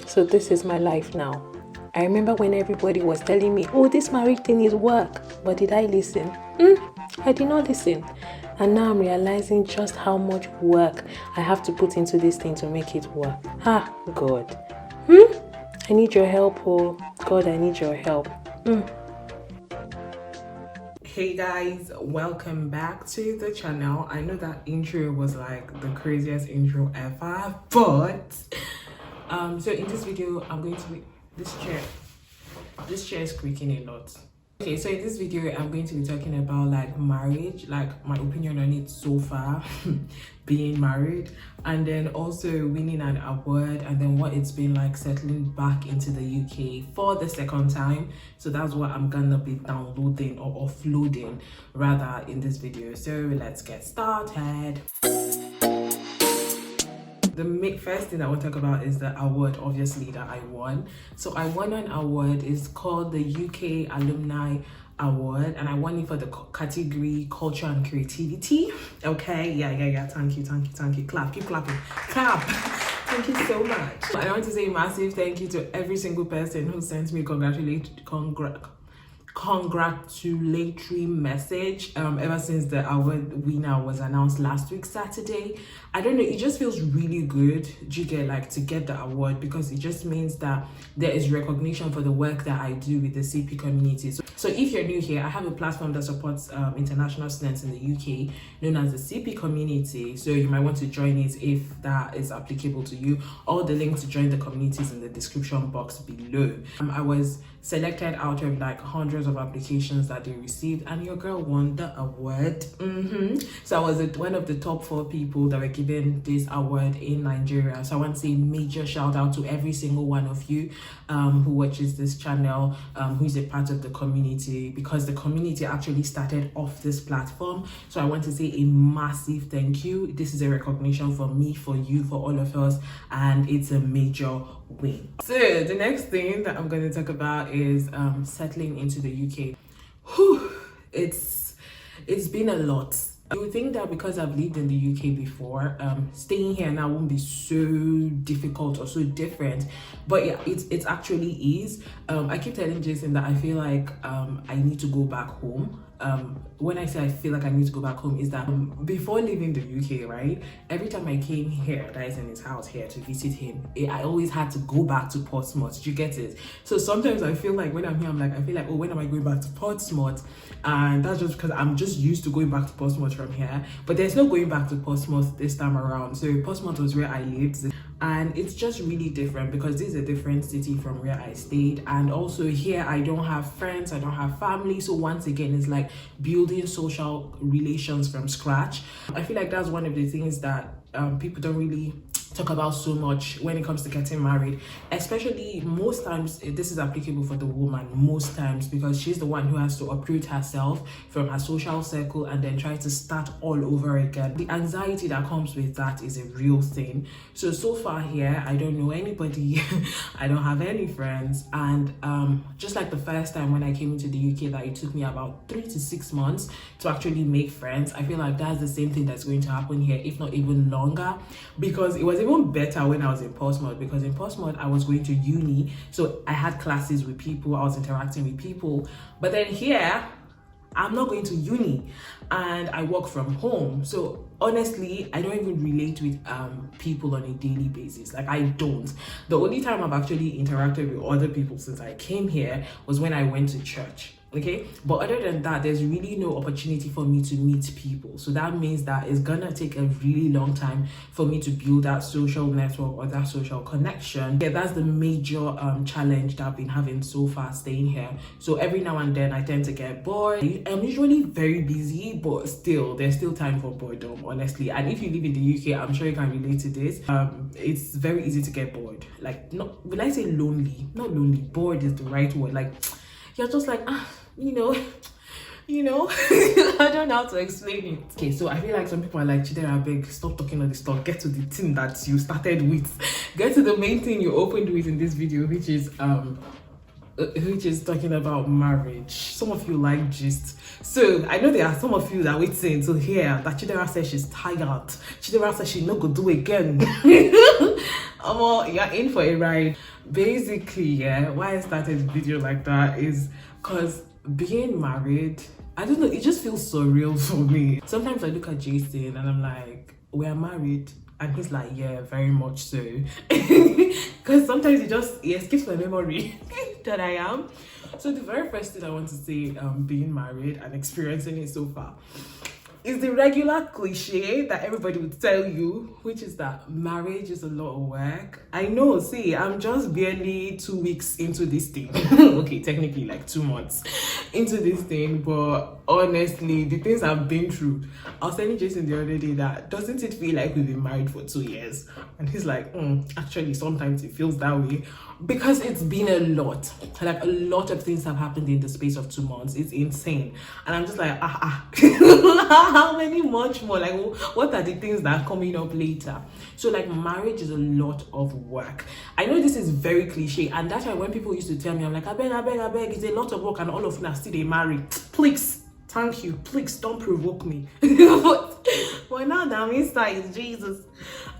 So this is my life now. I remember when everybody was telling me, oh, this marriage thing is work. But did I listen? I did not listen. And now I'm realizing just how much work I have to put into this thing to make it work. God. I need your help, oh. God, I need your help. Hey guys, welcome back to the channel. I know that intro was like the craziest intro ever, but so in this video I'm going to be this chair is creaking a lot. Okay, so in this video I'm going to be talking about like marriage, like my opinion on it so far, being married, and then also winning an award, and then what it's been like settling back into the UK for the second time. So that's what I'm gonna be downloading or offloading rather in this video. So let's get started. The first thing I want to talk about is the award, obviously, that I won. So I won an award. It's called the UK Alumni Award, and I won it for the category Culture and Creativity. Okay, yeah. Thank you. Clap, keep clapping. Clap. Thank you so much. I want to say a massive thank you to every single person who sent me congratulatory message ever since the award winner was announced last week Saturday. I don't know, it just feels really good to get the award, because it just means that there is recognition for the work that I do with the CP community. So if you're new here, I have a platform that supports international students in the UK known as the CP community, so you might want to join it if that is applicable to you. All the links to join the communities in the description box below. I was selected out of like hundreds of applications that they received, and your girl won the award. So I was one of the top 4 people that were given this award in Nigeria. So I want to say major shout out to every single one of you who watches this channel, who is a part of the community, because the community actually started off this platform. So I want to say a massive thank you. This is a recognition for me, for you, for all of us, and it's a major win. So the next thing that I'm going to talk about is settling into the UK. It's been a lot. You would think that because I've lived in the UK before, staying here now won't be so difficult or so different, but yeah, it actually is. I keep telling Jason that I feel like I need to go back home. When I say I feel like I need to go back home, is that before leaving the UK, right, every time I came here, that is in his house here, to visit him, I always had to go back to Portsmouth. Do you get it? So sometimes I feel like when I'm here, I feel like, oh, when am I going back to Portsmouth? And that's just because I'm just used to going back to Portsmouth from here, but there's no going back to Portsmouth this time around. So Portsmouth was where I lived, and it's just really different because this is a different city from where I stayed. And also here I don't have friends, I don't have family, so once again it's like building social relations from scratch. I feel like that's one of the things that people don't really talk about so much when it comes to getting married, especially most times. This is applicable for the woman most times, because she's the one who has to uproot herself from her social circle and then try to start all over again. The anxiety that comes with that is a real thing. So far here I don't know anybody. I don't have any friends, and just like the first time when I came into the UK, that it took me about 3 to 6 months to actually make friends. I feel like that's the same thing that's going to happen here, if not even longer, because it was even better when I was in Portsmouth, because in Portsmouth I was going to uni, so I had classes with people, I was interacting with people. But then here I'm not going to uni and I work from home, so honestly I don't even relate with people on a daily basis. Like, I don't. The only time I've actually interacted with other people since I came here was when I went to church. Okay, but other than that, there's really no opportunity for me to meet people. So that means that it's gonna take a really long time for me to build that social network or that social connection. Yeah, that's the major challenge that I've been having so far staying here. So every now and then I tend to get bored. I'm usually very busy, but still there's still time for boredom, honestly. And if you live in the UK, I'm sure you can relate to this. It's very easy to get bored. Like, not when I say lonely, not lonely, bored is the right word. Like, you're just like, you know, I don't know how to explain it. Okay, so I feel like some people are like, Chidera, beg, stop talking all this stuff, get to the thing that you started with, get to the main thing you opened with in this video, which is talking about marriage. Some of you like gist, so I know there are some of you that waiting to hear that Chidera says she's tired. Chidera says she no go do again. You're in for a ride. Basically, yeah, why I started the video like that is because being married, I don't know, it just feels surreal for me. Sometimes I look at Jason and I'm like, we're married. And he's like, yeah, very much so. Because sometimes he escapes my memory that I am. So the very first thing I want to say, being married and experiencing it so far, is the regular cliche that everybody would tell you, which is that marriage is a lot of work. I know, see, I'm just barely 2 weeks into this thing. Okay, technically like 2 months into this thing, but honestly, the things I've been through, I was telling Jason the other day that doesn't it feel like we've been married for 2 years? And he's like, actually, sometimes it feels that way because it's been a lot. Like a lot of things have happened in the space of 2 months. It's insane. And I'm just like, how many much more? Like, what are the things that are coming up later? So like marriage is a lot of work. I know this is very cliche, and that's why when people used to tell me, I'm like, I beg, it's a lot of work, and all of us still they marry. Please, thank you. Please don't provoke me. but now that I'm inside is Jesus.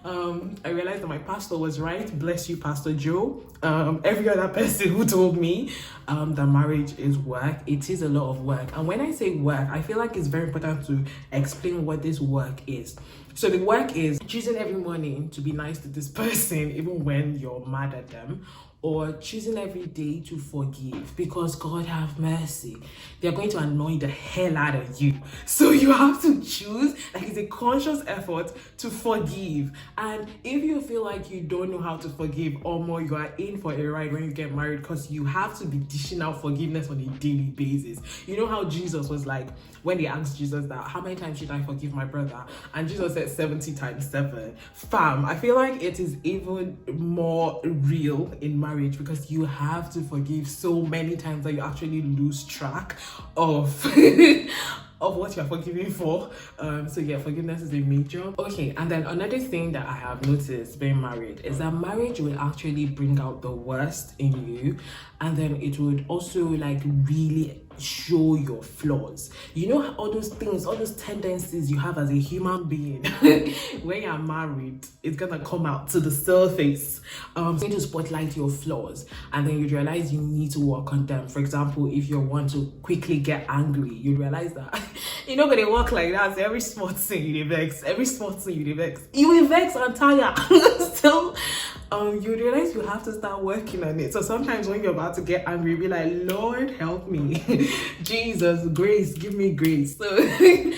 I realized that my pastor was right. Bless you, Pastor Joe. Every other person who told me that marriage is work, it is a lot of work. And when I say work, I feel like it's very important to explain what this work is. So the work is choosing every morning to be nice to this person, even when you're mad at them, or choosing every day to forgive, because God have mercy, they're going to annoy the hell out of you. So you have to choose, like it's a conscious effort to forgive. And if you feel like you don't know how to forgive, or more, you are in for a ride when you get married, because you have to be dishing out forgiveness on a daily basis. You know how Jesus was like, when they asked Jesus that, how many times should I forgive my brother? And Jesus said 70 times 7. Fam, I feel like it is even more real in marriage, because you have to forgive so many times that you actually lose track of of what you're forgiving for. So yeah, forgiveness is a major. Okay, and then another thing that I have noticed being married is that marriage will actually bring out the worst in you, and then it would also like really show your flaws. You know, all those things, all those tendencies you have as a human being. When you're married, it's gonna come out to the surface. You need to spotlight your flaws, and then you realize you need to work on them. For example, if you want to quickly get angry, you realize that you're not gonna work like that. So every small thing you vex, you will vex and tire. So you realize you have to start working on it. So sometimes when you're about to get angry, be like, Lord help me. Jesus, grace, give me grace. So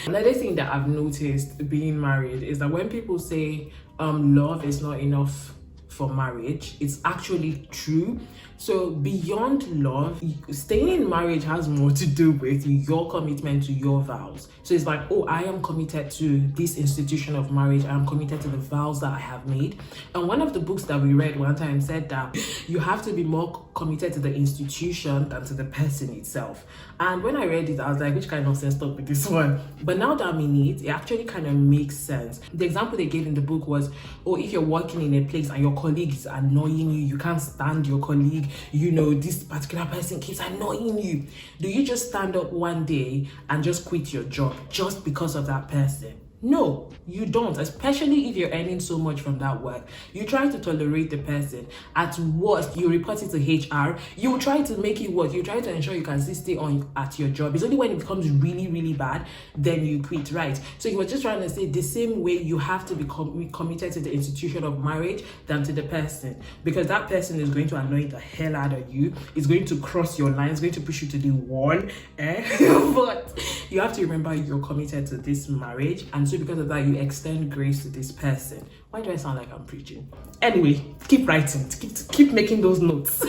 another thing that I've noticed being married is that when people say love is not enough for marriage, it's actually true. So beyond love, staying in marriage has more to do with your commitment to your vows. So it's like, oh, I am committed to this institution of marriage. I am committed to the vows that I have made. And one of the books that we read one time said that you have to be more committed to the institution than to the person itself. And when I read it, I was like, which kind of nonsense talk with this one? But now that I'm in it actually kind of makes sense. The example they gave in the book was, oh, if you're working in a place and your colleague is annoying you, you can't stand your colleague, you know, this particular person keeps annoying you, do you just stand up one day and just quit your job just because of that person? No, you don't, especially if you're earning so much from that work. You try to tolerate the person. At worst, you report it to HR. You try to make it work. You try to ensure you can still stay on at your job. It's only when it becomes really, really bad, then you quit, right? So you were just trying to say the same way you have to be committed to the institution of marriage than to the person. Because that person is going to annoy the hell out of you. It's going to cross your line. It's going to push you to the wall. But you have to remember you're committed to this marriage. And so because of that, you extend grace to this person. Why do I sound like I'm preaching? Anyway, keep writing, keep making those notes.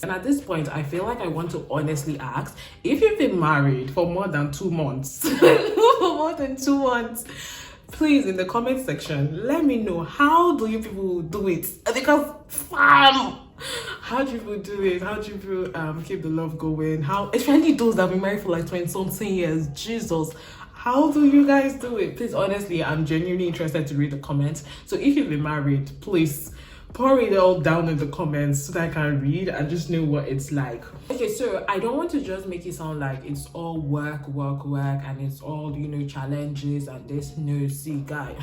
And at this point, I feel like I want to honestly ask, if you've been married for more than 2 months, please, in the comment section, let me know, how do you people do it? Because how do people do it? How do people keep the love going? How, especially those that have been married for like 20-something years, Jesus. How do you guys do it? Please, honestly, I'm genuinely interested to read the comments. So if you've been married, please pour it all down in the comments so that I can read and just know what it's like. Okay, so I don't want to just make it sound like it's all work, and it's all, you know, challenges and this. No, see, guy,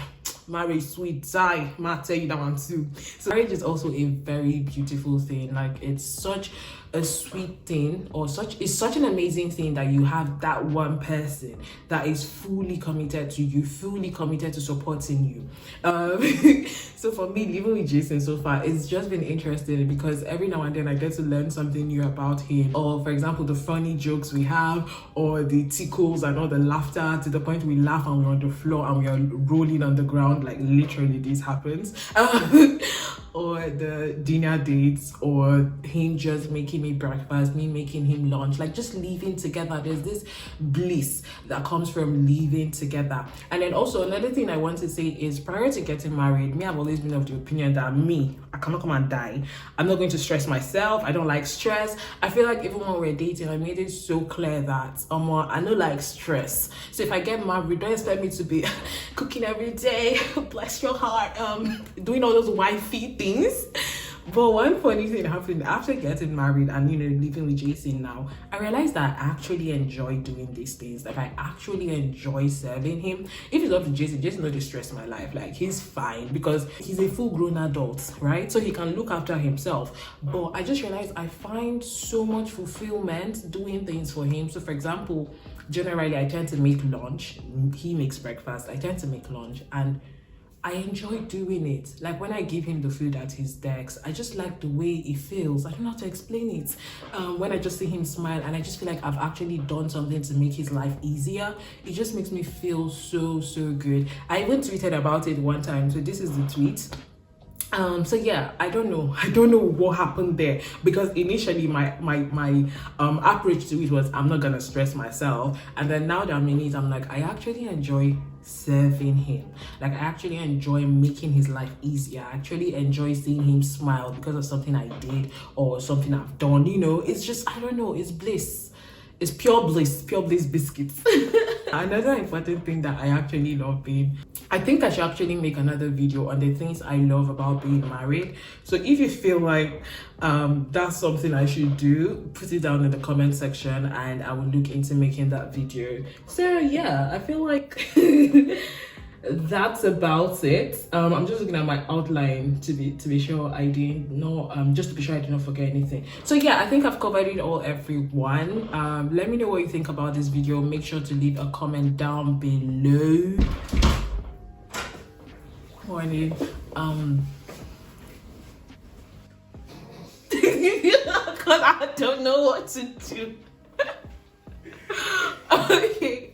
marriage sweet, die, ma tell you that one too. So marriage is also a very beautiful thing. Like, it's such a sweet thing, or it's such an amazing thing that you have that one person that is fully committed to you, fully committed to supporting you. So for me, living with Jason so far, it's just been interesting because every now and then I get to learn something new about him, or for example the funny jokes we have, or the tickles and all the laughter, to the point we laugh and we're on the floor and we are rolling on the ground, like literally this happens. Or the dinner dates, or him just making me breakfast, me making him lunch, like just living together. There's this bliss that comes from living together. And then also another thing I want to say is, prior to getting married, I've always been of the opinion that I cannot come and die. I'm not going to stress myself. I don't like stress. I feel like even when we're dating, I made it so clear that I don't like stress. So if I get married, don't expect me to be cooking every day, bless your heart, doing all those wifey things. But one funny thing happened after getting married and living with Jason now. I realized that I actually enjoy doing these things. Like, I actually enjoy serving him. If it's up to Jason don't stress my life. Like, he's fine because he's a full-grown adult, right? So he can look after himself. But I just realized I find so much fulfillment doing things for him. So for example, generally I tend to make lunch. He makes breakfast. I tend to make lunch, and I enjoy doing it. Like, when I give him the food at his desk, I just like the way it feels. I don't know how to explain it. When I just see him smile and I just feel like I've actually done something to make his life easier, it just makes me feel so good. I even tweeted about it one time, so this is the tweet. So yeah, I don't know what happened there, because initially my approach to it was, I'm not gonna stress myself, and then now that I'm in it, I'm like, I actually enjoy serving him. Like, I actually enjoy making his life easier. I actually enjoy seeing him smile because of something I did or something I've done. It's just, I don't know, it's bliss. It's pure bliss biscuits. Another important thing that I actually love being, I think I should actually make another video on the things I love about being married. So if you feel like that's something I should do, put it down in the comment section and I will look into making that video. So yeah, I feel like that's about it. I'm just looking at my outline to be sure I didn't know, just to be sure I did not forget anything. So yeah, I think I've covered it all, everyone. Let me know what you think about this video. Make sure to leave a comment down below. Morning. Because I don't know what to do. Okay,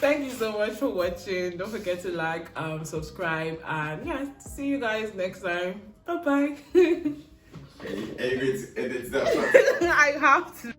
thank you so much for watching. Don't forget to like, subscribe, and yeah, see you guys next time. Bye bye. Edit that part. I have to.